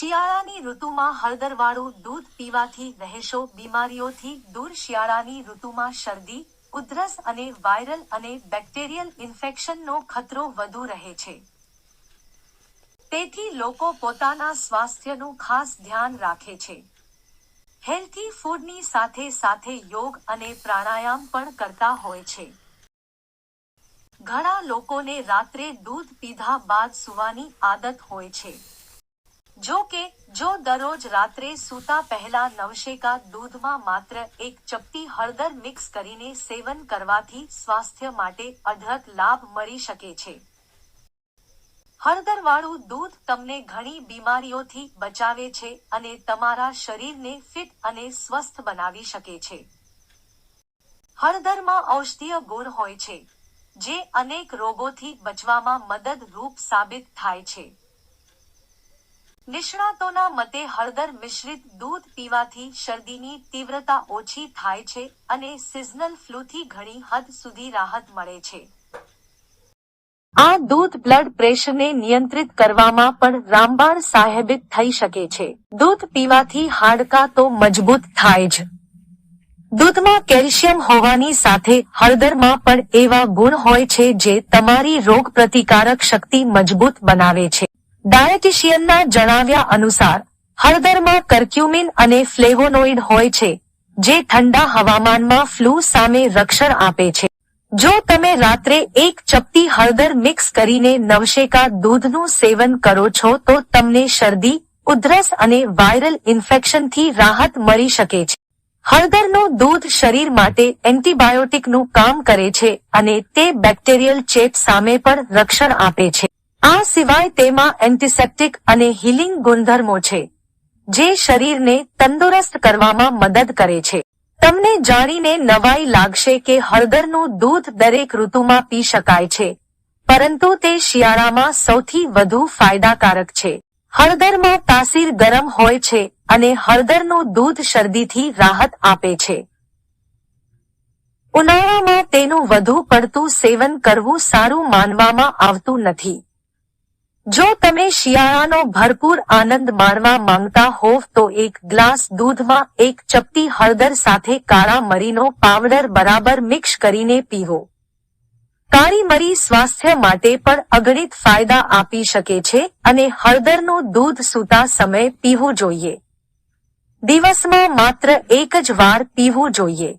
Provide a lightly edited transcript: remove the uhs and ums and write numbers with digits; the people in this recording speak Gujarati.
શિયાળાની ઋતુમાં હળદરવાળું દૂધ પીવાથી રહેશો બીમારીઓથી દૂર. શિયાળાની ઋતુમાં શરદી, ઉધરસ અને વાયરલ અને બેક્ટેરિયલ ઇન્ફેક્શનનો ખતરો વધુ રહે છે. તેથી લોકો પોતાના સ્વાસ્થ્યનું ખાસ ધ્યાન રાખે છે. હેલ્થી ફૂડની સાથે સાથે યોગ અને પ્રાણાયામ પણ કરતા હોય છે. ઘણા લોકોને રાત્રે દૂધ પીધા બાદ સૂવાની આદત હોય છે. જો કે, જો દરરોજ રાત્રે સૂતા પહેલા નવશેકા દૂધમાં માત્ર એક ચપટી હળદર મિક્સ કરીને સેવન કરવાથી સ્વાસ્થ્ય માટે અઢળક લાભ મળી શકે છે. હળદરવાળું દૂધ તમને ઘણી બીમારીઓથી બચાવે છે અને તમારા શરીરને ફિટ અને સ્વસ્થ બનાવી શકે છે. હળદરમાં ઔષધીય ગુણ હોય છે, જે અનેક રોગોથી બચવામાં મદદરૂપ સાબિત થાય છે. નિષ્ણાતોના મતે હળદર મિશ્રિત દૂધ પીવાથી શરદીની તીવ્રતા ઓછી થાય છે અને સિઝનલ ફ્લૂથી ઘણી હદ સુધી રાહત મળે છે. આ દૂધ બ્લડ પ્રેશરને નિયંત્રિત કરવામાં પણ રામબાણ સાબિત થઈ શકે છે. દૂધ પીવાથી હાડકાં તો મજબૂત થાય જ. દૂધમાં કેલ્શિયમ હોવાની સાથે હળદરમાં પણ એવા ગુણ હોય છે જે તમારી રોગપ્રતિકારક શક્તિ મજબૂત બનાવે છે. ડાયટિશિયનના જણાવ્યા અનુસાર, હળદરમાં કર્ક્યુમિન અને ફ્લેવોનોઇડ હોય છે, જે ઠંડા હવામાનમાં ફ્લૂ સામે રક્ષણ આપે છે. જો તમે રાત્રે એક ચપટી હળદર મિક્સ કરીને નવશેકા દૂધનું સેવન કરો છો તો તમને શરદી, ઉધરસ અને વાયરલ ઇન્ફેક્શનથી રાહત મળી શકે છે. હળદરનું દૂધ શરીર માટે એન્ટીબાયોટિકનું કામ કરે છે અને તે બેક્ટેરિયલ ચેપ સામે પણ રક્ષણ આપે છે. આ સિવાય તેમાં એન્ટિસેપ્ટિક અને હીલિંગ ગુણધર્મો છે, જે શરીરને તંદુરસ્ત કરવામાં મદદ કરે છે. તમને જાણીને નવાઈ લાગશે કે હળદરનું દૂધ દરેક ઋતુમાં પી શકાય છે, પરંતુ તે શિયાળામાં સૌથી વધુ ફાયદાકારક છે. હળદરમાં તાસીર ગરમ હોય છે અને હળદરનું દૂધ શરદીથી રાહત આપે છે. ઉનાળામાં તેનું વધુ પડતું સેવન કરવું સારું માનવામાં આવતું નથી. જો તમે શિયાળાનો ભરપૂર આનંદ માણવા માંગતા હોવ તો એક ગ્લાસ દૂધમાં એક ચપટી હળદર સાથે કાળા મરીનો પાવડર બરાબર મિક્સ કરીને પીવો. કાળી મરી સ્વાસ્થ્ય માટે પણ અગણિત ફાયદા આપી શકે છે અને હળદરનું દૂધ સૂતા સમયે પીવું જોઈએ. દિવસમાં માત્ર એક જ વાર પીવું જોઈએ.